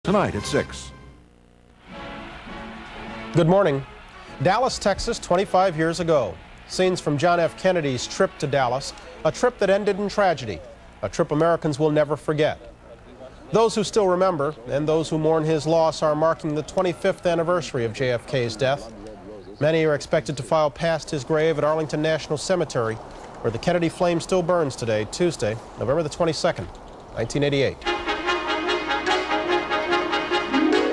Tonight at 6. Good morning. Dallas, Texas, 25 years ago. Scenes from John F. Kennedy's trip to Dallas, a trip that ended in tragedy, a trip Americans will never forget. Those who still remember and those who mourn his loss are marking the 25th anniversary of JFK's death. Many are expected to file past his grave at Arlington National Cemetery, where the Kennedy flame still burns today, Tuesday, November the 22nd, 1988.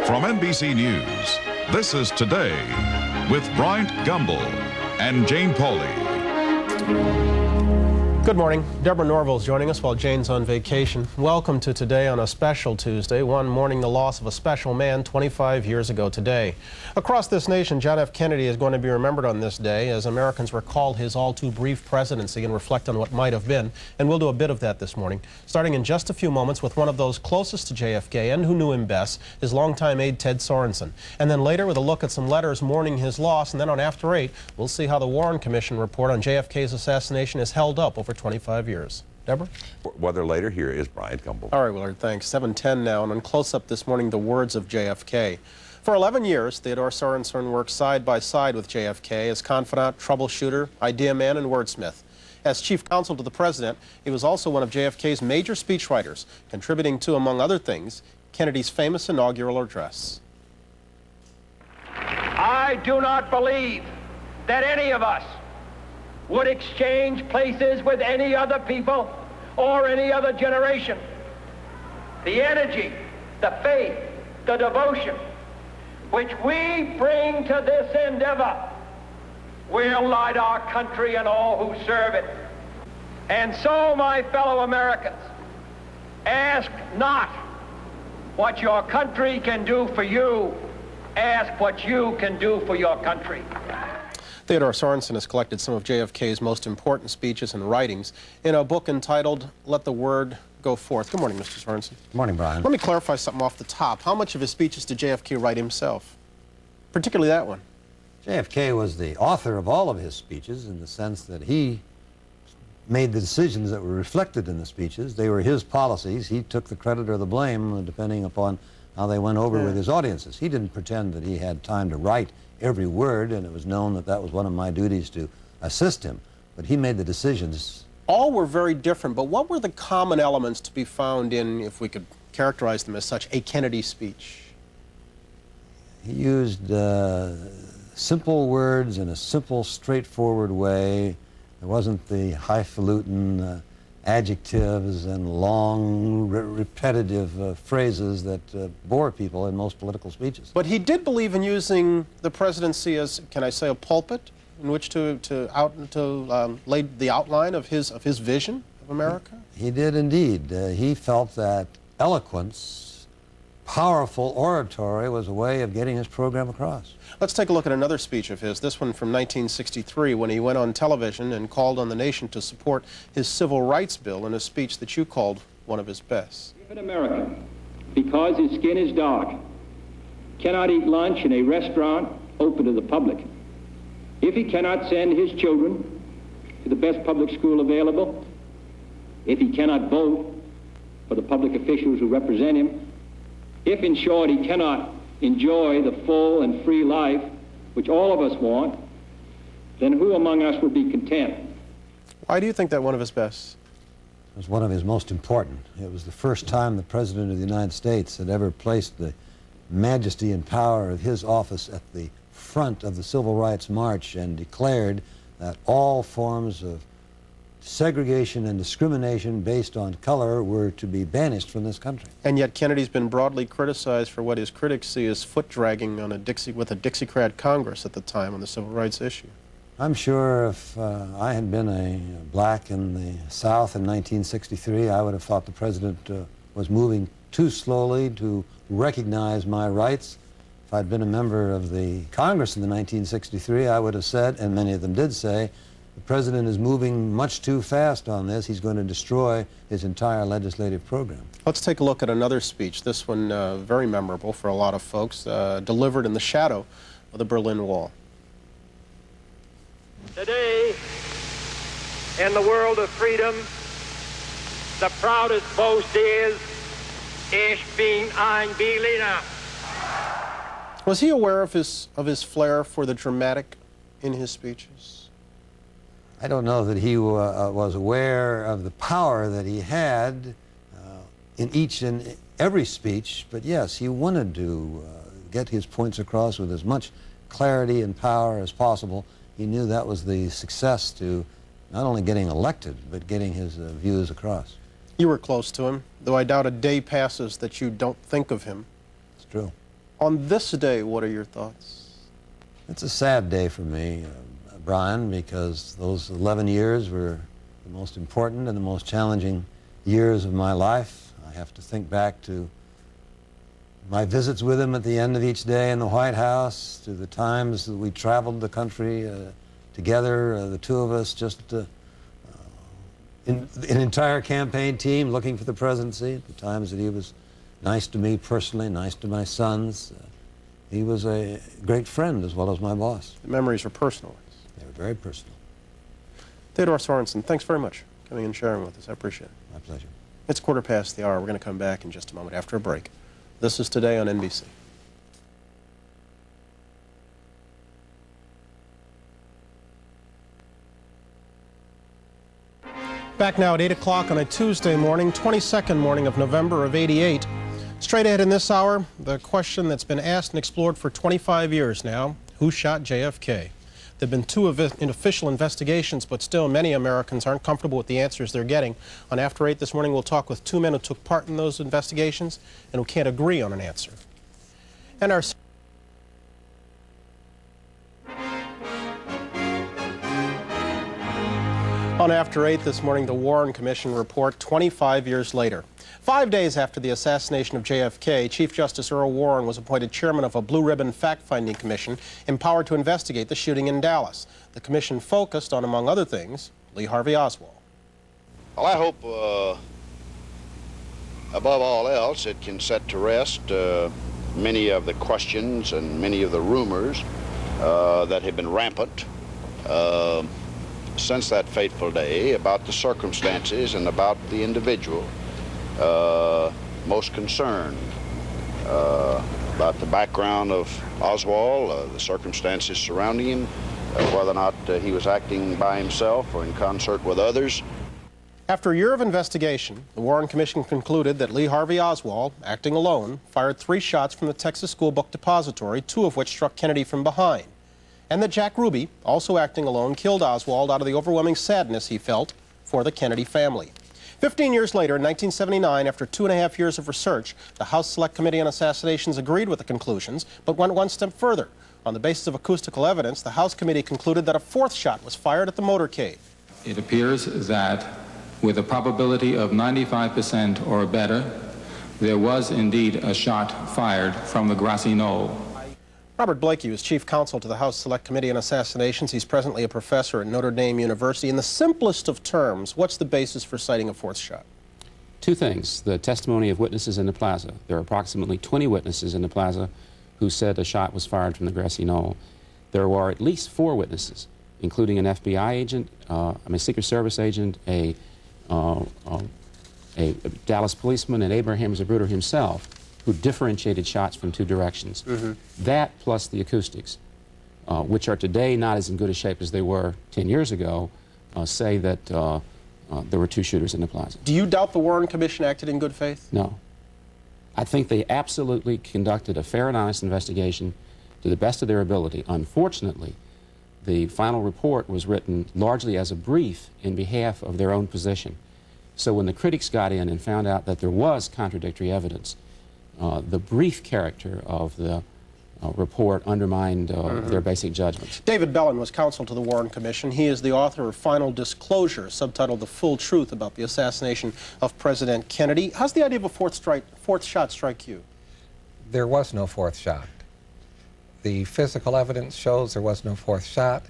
From NBC News, this is Today with Bryant Gumbel and Jane Pauley. Good morning. Deborah Norville is joining us while Jane's on vacation. Welcome to Today on a special Tuesday, one mourning the loss of a special man 25 years ago today. Across this nation, John F. Kennedy is going to be remembered on this day as Americans recall his all-too-brief presidency and reflect on what might have been. And we'll do a bit of that this morning, starting in just a few moments with one of those closest to JFK and who knew him best, his longtime aide Ted Sorensen. And then later with a look at some letters mourning his loss. And then on After 8, we'll see how the Warren Commission report on JFK's assassination is held up over 25 years. Deborah? Weather later, here is Bryant Gumbel. All right, Willard, thanks. 7:10 now, and on Close-Up this morning, the words of JFK. For 11 years, Theodore Sorensen worked side by side with JFK as confidant, troubleshooter, idea man, and wordsmith. As chief counsel to the president, he was also one of JFK's major speechwriters, contributing to, among other things, Kennedy's famous inaugural address. I do not believe that any of us would exchange places with any other people or any other generation. The energy, the faith, the devotion which we bring to this endeavor will light our country and all who serve it. And so, my fellow Americans, ask not what your country can do for you, ask what you can do for your country. Theodore Sorensen has collected some of JFK's most important speeches and writings in a book entitled Let the Word Go Forth. Good morning, Mr. Sorensen. Good morning, Brian. Let me clarify something off the top. How much of his speeches did JFK write himself? Particularly that one. JFK was the author of all of his speeches in the sense that he made the decisions that were reflected in the speeches. They were his policies. He took the credit or the blame depending upon how they went over with his audiences. He didn't pretend that he had time to write every word, and it was known that that was one of my duties to assist him. But he made the decisions. All were very different, but what were the common elements to be found in, if we could characterize them as such, a Kennedy speech? He used simple words in a simple, straightforward way. There wasn't the highfalutin adjectives and long, repetitive phrases that bore people in most political speeches. But he did believe in using the presidency as, can I say, a pulpit in which to lay the outline of his vision of America? He did indeed. He felt that eloquence, powerful oratory was a way of getting his program across. Let's take a look at another speech of his, this one from 1963, when he went on television and called on the nation to support his civil rights bill in a speech that you called one of his best. If an American, because his skin is dark, cannot eat lunch in a restaurant open to the public, if he cannot send his children to the best public school available, if he cannot vote for the public officials who represent him, if, in short, he cannot enjoy the full and free life which all of us want, then who among us would be content? Why do you think that one of his best? It was one of his most important. It was the first time the President of the United States had ever placed the majesty and power of his office at the front of the Civil Rights March and declared that all forms of segregation and discrimination based on color were to be banished from this country. And yet Kennedy's been broadly criticized for what his critics see as foot-dragging on with a Dixiecrat Congress at the time on the civil rights issue. I'm sure if I had been a black in the South in 1963, I would have thought the president was moving too slowly to recognize my rights. If I'd been a member of the Congress in the 1963, I would have said, and many of them did say, the president is moving much too fast on this. He's going to destroy his entire legislative program. Let's take a look at another speech, this one very memorable for a lot of folks, delivered in the shadow of the Berlin Wall. Today, in the world of freedom, the proudest boast is Ich bin ein Berliner. Was he aware of his flair for the dramatic in his speeches? I don't know that he was aware of the power that he had in each and every speech, but yes, he wanted to get his points across with as much clarity and power as possible. He knew that was the success to not only getting elected, but getting his views across. You were close to him, though I doubt a day passes that you don't think of him. It's true. On this day, what are your thoughts? It's a sad day for me, Brian, because those 11 years were the most important and the most challenging years of my life. I have to think back to my visits with him at the end of each day in the White House, to the times that we traveled the country together, the two of us, just an entire campaign team looking for the presidency, the times that he was nice to me personally, nice to my sons. He was a great friend as well as my boss. The memories are personal. They were very personal. Theodore Sorensen, thanks very much for coming and sharing with us. I appreciate it. My pleasure. It's 1/4 the hour. We're going to come back in just a moment after a break. This is Today on NBC. Back now at 8 o'clock on a Tuesday morning, 22nd morning of November of '88. Straight ahead in this hour, the question that's been asked and explored for 25 years now: who shot JFK? There have been two official investigations, but still many Americans aren't comfortable with the answers they're getting. On After 8 this morning, we'll talk with two men who took part in those investigations and who can't agree on an answer. And our On After 8 this morning, the Warren Commission report 25 years later. 5 days after the assassination of JFK, Chief Justice Earl Warren was appointed chairman of a Blue Ribbon Fact-Finding Commission empowered to investigate the shooting in Dallas. The commission focused on, among other things, Lee Harvey Oswald. Well, I hope, above all else, it can set to rest many of the questions and many of the rumors that have been rampant since that fateful day about the circumstances and about the individual most concerned about the background of Oswald, the circumstances surrounding him, whether or not he was acting by himself or in concert with others. After a year of investigation, the Warren Commission concluded that Lee Harvey Oswald, acting alone, fired 3 shots from the Texas School Book Depository, 2 of which struck Kennedy from behind. And that Jack Ruby, also acting alone, killed Oswald out of the overwhelming sadness he felt for the Kennedy family. 15 years later, in 1979, after 2.5 years of research, the House Select Committee on Assassinations agreed with the conclusions, but went one step further. On the basis of acoustical evidence, the House Committee concluded that a 4th shot was fired at the motorcade. It appears that with a probability of 95% or better, there was indeed a shot fired from the grassy knoll. Robert Blakey was chief counsel to the House Select Committee on Assassinations. He's presently a professor at Notre Dame University. In the simplest of terms, what's the basis for citing a 4th shot? 2 things. The testimony of witnesses in the plaza. There are approximately 20 witnesses in the plaza who said a shot was fired from the grassy knoll. There were at least 4 witnesses, including an FBI agent, a Secret Service agent, a Dallas policeman, and Abraham Zapruder himself, who differentiated shots from 2 directions. That plus the acoustics, which are today not as in good a shape as they were 10 years ago, say that there were 2 shooters in the plaza. Do you doubt the Warren Commission acted in good faith? No. I think they absolutely conducted a fair and honest investigation to the best of their ability. Unfortunately, the final report was written largely as a brief in behalf of their own position. So when the critics got in and found out that there was contradictory evidence, the brief character of the report undermined their basic judgments. David Bellin was counsel to the Warren Commission. He is the author of Final Disclosure, subtitled The Full Truth About the Assassination of President Kennedy. How's the idea of a 4th shot strike you? There was no 4th shot. The physical evidence shows there was no 4th shot.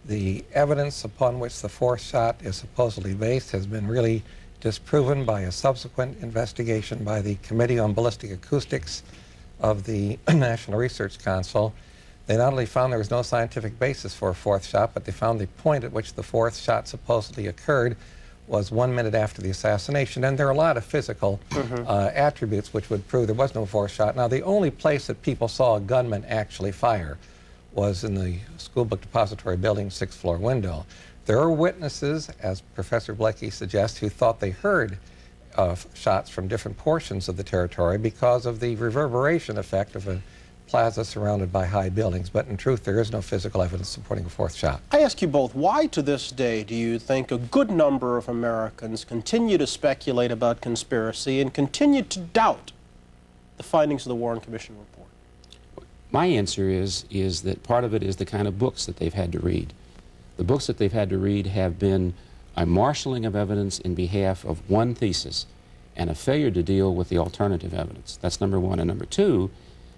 The evidence upon which the 4th shot is supposedly based has been really disproven by a subsequent investigation by the Committee on Ballistic Acoustics of the National Research Council. They not only found there was no scientific basis for a 4th shot, but they found the point at which the 4th shot supposedly occurred was 1 minute after the assassination, and there are a lot of physical attributes which would prove there was no forced shot. Now, the only place that people saw a gunman actually fire was in the school book depository building, 6th floor window. There are witnesses, as Professor Blakey suggests, who thought they heard shots from different portions of the territory because of the reverberation effect of a plaza surrounded by high buildings, but in truth there is no physical evidence supporting a fourth shot. I ask you both, why to this day do you think a good number of Americans continue to speculate about conspiracy and continue to doubt the findings of the Warren Commission report? My answer is that part of it is the kind of books that they've had to read. The books that they've had to read have been a marshaling of evidence in behalf of one thesis and a failure to deal with the alternative evidence. That's number one. And number two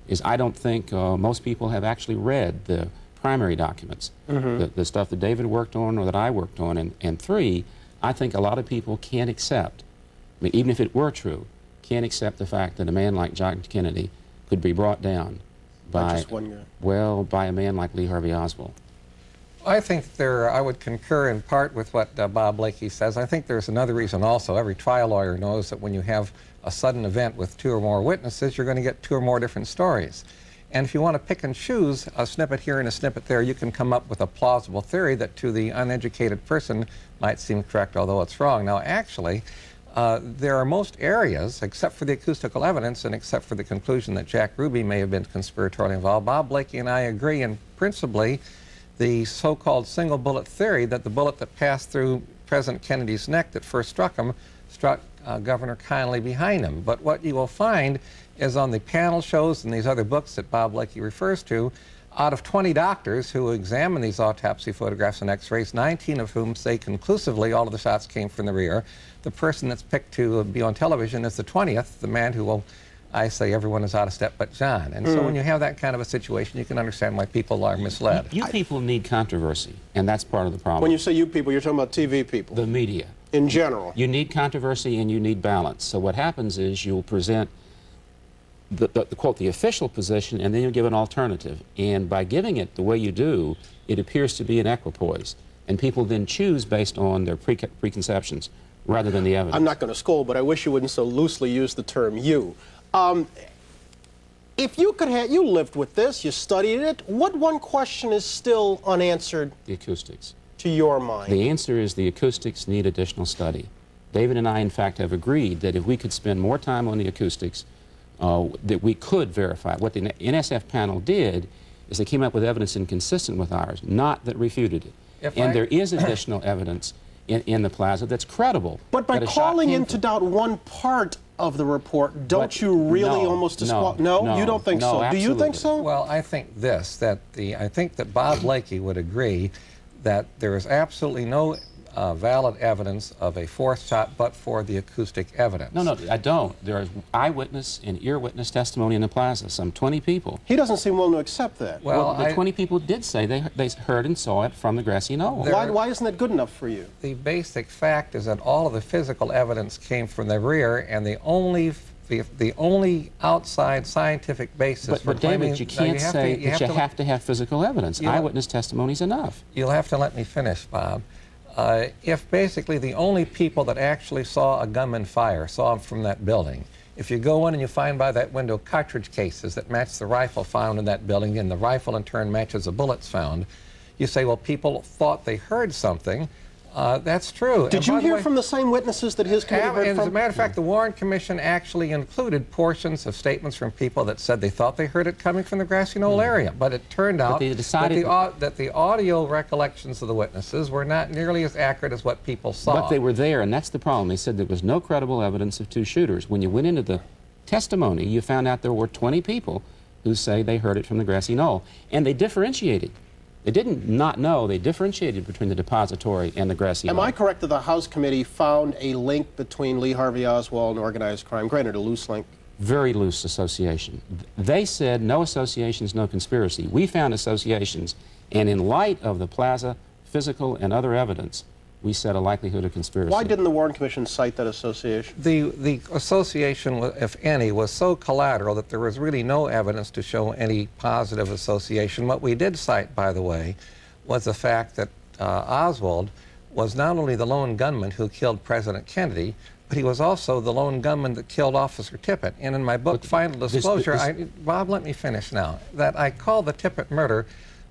is I don't think most people have actually read the primary documents, the stuff that David worked on or that I worked on. And three, I think a lot of people can't accept, I mean, even if it were true, can't accept the fact that a man like John Kennedy could be brought down by, just one guy. Well, by a man like Lee Harvey Oswald. I think I would concur in part with what Bob Blakey says. I think there's another reason also. Every trial lawyer knows that when you have a sudden event with 2 or more witnesses, you're going to get 2 or more different stories. And if you want to pick and choose a snippet here and a snippet there, you can come up with a plausible theory that to the uneducated person might seem correct, although it's wrong. Now, actually, there are most areas, except for the acoustical evidence and except for the conclusion that Jack Ruby may have been conspiratorially involved, Bob Blakey and I agree, and principally the so-called single bullet theory that the bullet that passed through President Kennedy's neck that first struck him struck Governor Connally behind him. But what you will find is on the panel shows and these other books that Bob Blakey refers to, out of 20 doctors who examined these autopsy photographs and x-rays, 19 of whom say conclusively all of the shots came from the rear. The person that's picked to be on television is the 20th, the man who will, I say everyone is out of step but John. And so when you have that kind of a situation, you can understand why people are misled. You people need controversy, and that's part of the problem. When you say you people, you're talking about TV people? The media. In general? You need controversy and you need balance. So what happens is you'll present the quote, the official position, and then you'll give an alternative. And by giving it the way you do, it appears to be an equipoise. And people then choose based on their preconceptions rather than the evidence. I'm not going to scold, but I wish you wouldn't so loosely use the term you. If you could have, you lived with this, you studied it, what one question is still unanswered? The acoustics. To your mind? The answer is the acoustics need additional study. David and I, in fact, have agreed that if we could spend more time on the acoustics, that we could verify. What the NSF panel did is they came up with evidence inconsistent with ours, not that refuted it. There is additional evidence in the plaza that's credible. But by calling into doubt one part of the report, don't you really almost disqualify? No, you don't think so. Absolutely. Do you think so? Well, I think this, that I think that Bob Blakey would agree that there is absolutely no valid evidence of a fourth shot but for the acoustic evidence. No, I don't. There is eyewitness and ear witness testimony in the plaza, some 20 people. He doesn't seem willing to accept that. Well, the 20 people did say they heard and saw it from the grassy knoll. Why isn't that good enough for you? The basic fact is that all of the physical evidence came from the rear, and the only outside scientific basis for claiming... But David, you can't say that you have to have physical evidence. Eyewitness testimony is enough. You'll have to let me finish, Bob. If basically the only people that actually saw a gunman fire saw him from that building, if you go in and you find by that window cartridge cases that match the rifle found in that building, and the rifle in turn matches the bullets found, you say, well, people thought they heard something. That's true. Did you hear from the same witnesses that his committee heard from? As a matter of fact, the Warren Commission actually included portions of statements from people that said they thought they heard it coming from the grassy knoll area. But it turned out that the audio recollections of the witnesses were not nearly as accurate as what people saw. But they were there, and that's the problem. They said there was no credible evidence of 2 shooters. When you went into the testimony, you found out there were 20 people who say they heard it from the grassy knoll. And they differentiated. They didn't not know. They differentiated between the depository and the grassy knoll. Am I correct that the House committee found a link between Lee Harvey Oswald and organized crime? Granted, a loose link. Very loose association. They said no associations, no conspiracy. We found associations, and in light of the plaza, physical, and other evidence, we set a likelihood of conspiracy. Why didn't the Warren Commission cite that association? The association, if any, was so collateral that there was really no evidence to show any positive association. What we did cite, by the way, was the fact that Oswald was not only the lone gunman who killed President Kennedy, but he was also the lone gunman that killed Officer Tippit. And in my book, Final Disclosure, Bob, let me finish now, that I call the Tippit murder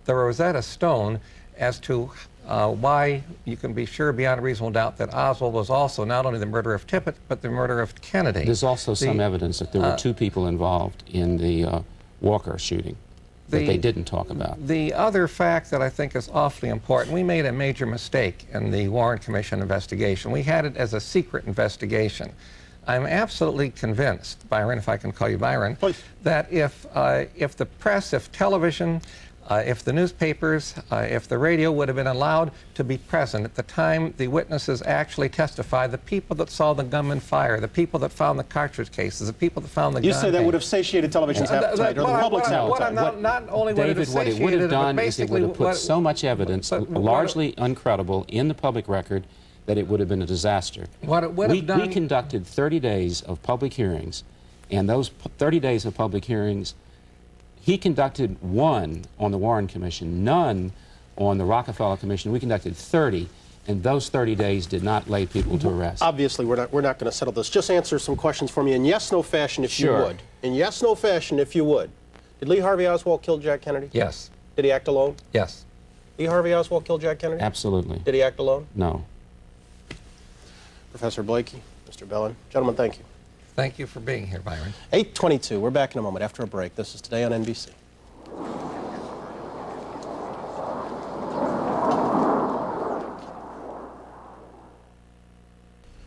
the Rosetta Stone as to why you can be sure beyond a reasonable doubt that Oswald was also not only the murderer of Tippit, but the murderer of Kennedy. There's also some evidence that there were two people involved in the Walker shooting that they didn't talk about. The other fact that I think is awfully important, we made a major mistake in the Warren Commission investigation. We had it as a secret investigation. I'm absolutely convinced, Byron, if I can call you Byron, please, that if the press, if television, if the newspapers, if the radio would have been allowed to be present at the time the witnesses actually testified, the people that saw the gunman fire, the people that found the cartridge cases, the people that found the gun. You say that would have satiated television's appetite, or the public's appetite. Not only would it have David, what it would have done is it would have put so much evidence, largely uncredible, in the public record that it would have been a disaster. What it would have done... We conducted 30 days of public hearings, and those 30 days of public hearings, he conducted one on the Warren Commission, none on the Rockefeller Commission. We conducted 30, and those 30 days did not lay people to arrest. Obviously, we're not going to settle this. Just answer some questions for me in yes/no fashion, if you would. In yes/no fashion, if you would. Did Lee Harvey Oswald kill Jack Kennedy? Yes. Did he act alone? Yes. Lee Harvey Oswald killed Jack Kennedy? Absolutely. Did he act alone? No. Professor Blakey, Mr. Bellin, gentlemen, thank you. Thank you for being here, Byron. 8:22. We're back in a moment after a break. This is Today on NBC.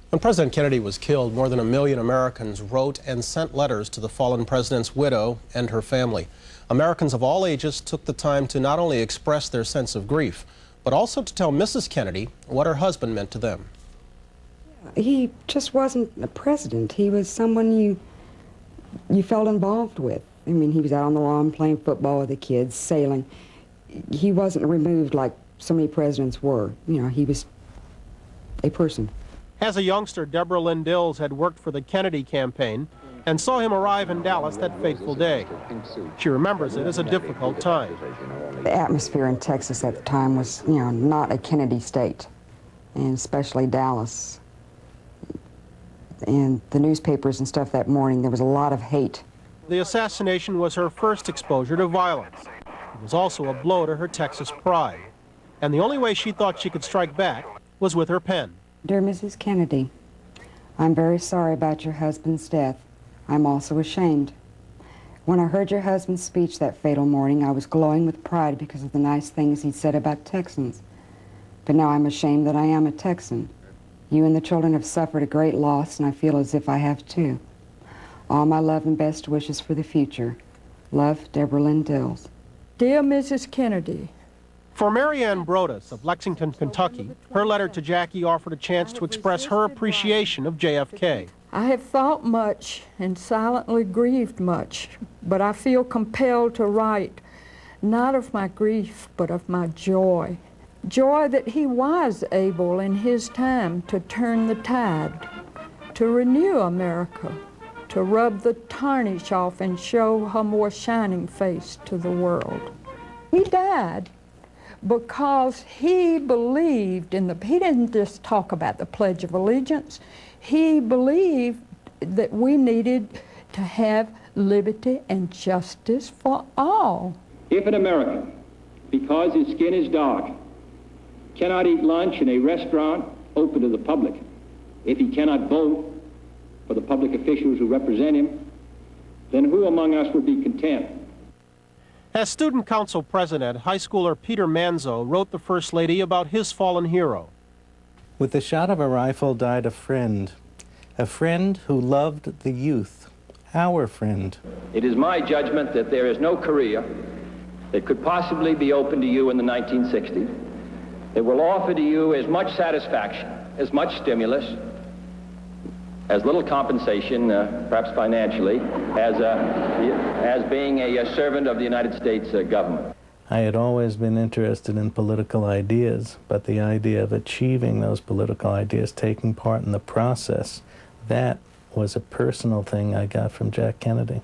When President Kennedy was killed, more than 1 million Americans wrote and sent letters to the fallen president's widow and her family. Americans of all ages took the time to not only express their sense of grief, but also to tell Mrs. Kennedy what her husband meant to them. He just wasn't a president. He was someone you felt involved with. I mean, he was out on the lawn playing football with the kids, sailing. He wasn't removed like so many presidents were. You know, he was a person. As a youngster, Deborah Lynn Dills had worked for the Kennedy campaign and saw him arrive in Dallas that fateful day. She remembers it as a difficult time. The atmosphere in Texas at the time was, you know, not a Kennedy state, and especially Dallas. And the newspapers and stuff that morning, there was a lot of hate. The assassination was her first exposure to violence. It was also a blow to her Texas pride. And the only way she thought she could strike back was with her pen. Dear Mrs. Kennedy, I'm very sorry about your husband's death. I'm also ashamed. When I heard your husband's speech that fatal morning, I was glowing with pride because of the nice things he'd said about Texans. But now I'm ashamed that I am a Texan. You and the children have suffered a great loss, and I feel as if I have too. All my love and best wishes for the future. Love, Deborah Lynn Dills. Dear Mrs. Kennedy. For Mary Ann Brodus of Lexington, Kentucky, her letter to Jackie offered a chance to express her appreciation of JFK. I have thought much and silently grieved much, but I feel compelled to write, not of my grief, but of my joy. Joy that he was able in his time to turn the tide, to renew America, to rub the tarnish off and show her more shining face to the world. He died because he believed in he didn't just talk about the Pledge of Allegiance, he believed that we needed to have liberty and justice for all. If an American, because his skin is dark, cannot eat lunch in a restaurant open to the public, if he cannot vote for the public officials who represent him, then who among us would be content? As student council president, high schooler Peter Manzo wrote the First Lady about his fallen hero. With the shot of a rifle died a friend who loved the youth, our friend. It is my judgment that there is no career that could possibly be open to you in the 1960s that will offer to you as much satisfaction, as much stimulus, as little compensation, perhaps financially, as being a servant of the United States government. I had always been interested in political ideas, but the idea of achieving those political ideas, taking part in the process, that was a personal thing I got from Jack Kennedy.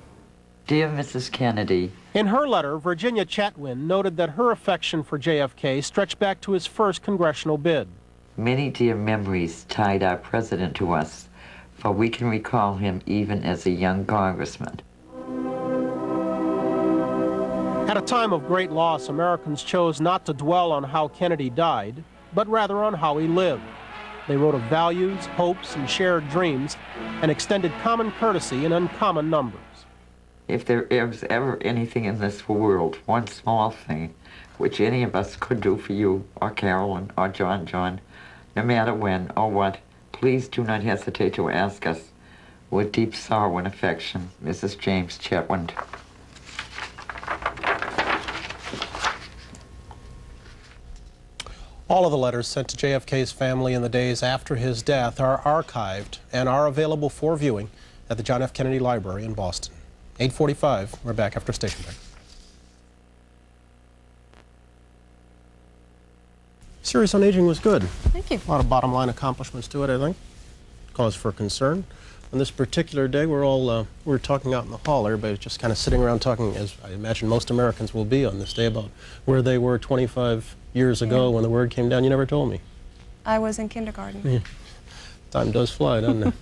Dear Mrs. Kennedy. In her letter, Virginia Chatwin noted that her affection for JFK stretched back to his first congressional bid. Many dear memories tied our president to us, for we can recall him even as a young congressman. At a time of great loss, Americans chose not to dwell on how Kennedy died, but rather on how he lived. They wrote of values, hopes, and shared dreams, and extended common courtesy in uncommon numbers. If there is ever anything in this world, one small thing, which any of us could do for you, or Carolyn, or John, no matter when or what, please do not hesitate to ask us. With deep sorrow and affection, Mrs. James Chetwynd. All of the letters sent to JFK's family in the days after his death are archived and are available for viewing at the John F. Kennedy Library in Boston. 8:45, we're back after station break. Series on Aging was good. Thank you. A lot of bottom line accomplishments to it, I think. Cause for concern. On this particular day, we're talking out in the hall. Everybody's just kind of sitting around talking, as I imagine most Americans will be on this day, about where they were 25 years ago when the word came down. You never told me. I was in kindergarten. Yeah. Time does fly, doesn't it?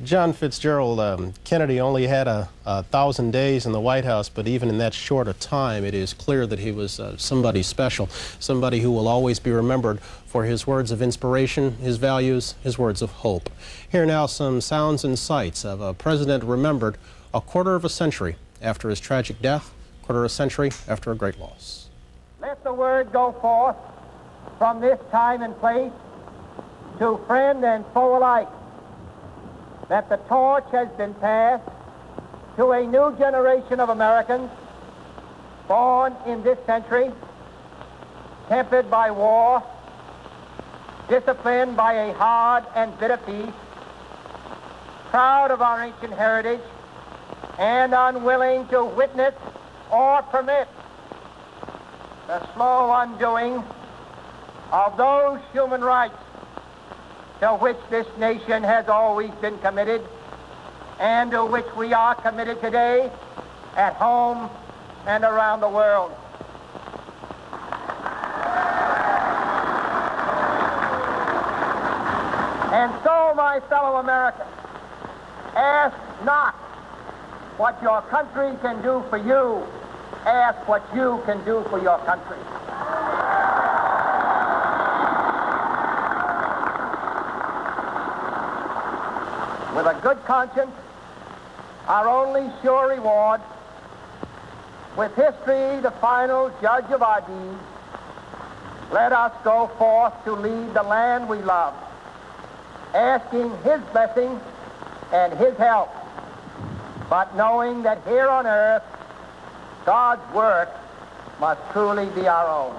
John Fitzgerald Kennedy only had 1,000 days in the White House, but even in that short a time, it is clear that he was somebody special, somebody who will always be remembered for his words of inspiration, his values, his words of hope. Here now some sounds and sights of a president remembered a quarter of a century after his tragic death, quarter of a century after a great loss. Let the word go forth from this time and place to friend and foe alike that the torch has been passed to a new generation of Americans born in this century, tempered by war, disciplined by a hard and bitter peace, proud of our ancient heritage, and unwilling to witness or permit the slow undoing of those human rights to which this nation has always been committed and to which we are committed today at home and around the world. And so, my fellow Americans, ask not what your country can do for you, ask what you can do for your country. With a good conscience, our only sure reward, with history the final judge of our deeds, let us go forth to lead the land we love, asking his blessing and his help, but knowing that here on earth, God's work must truly be our own.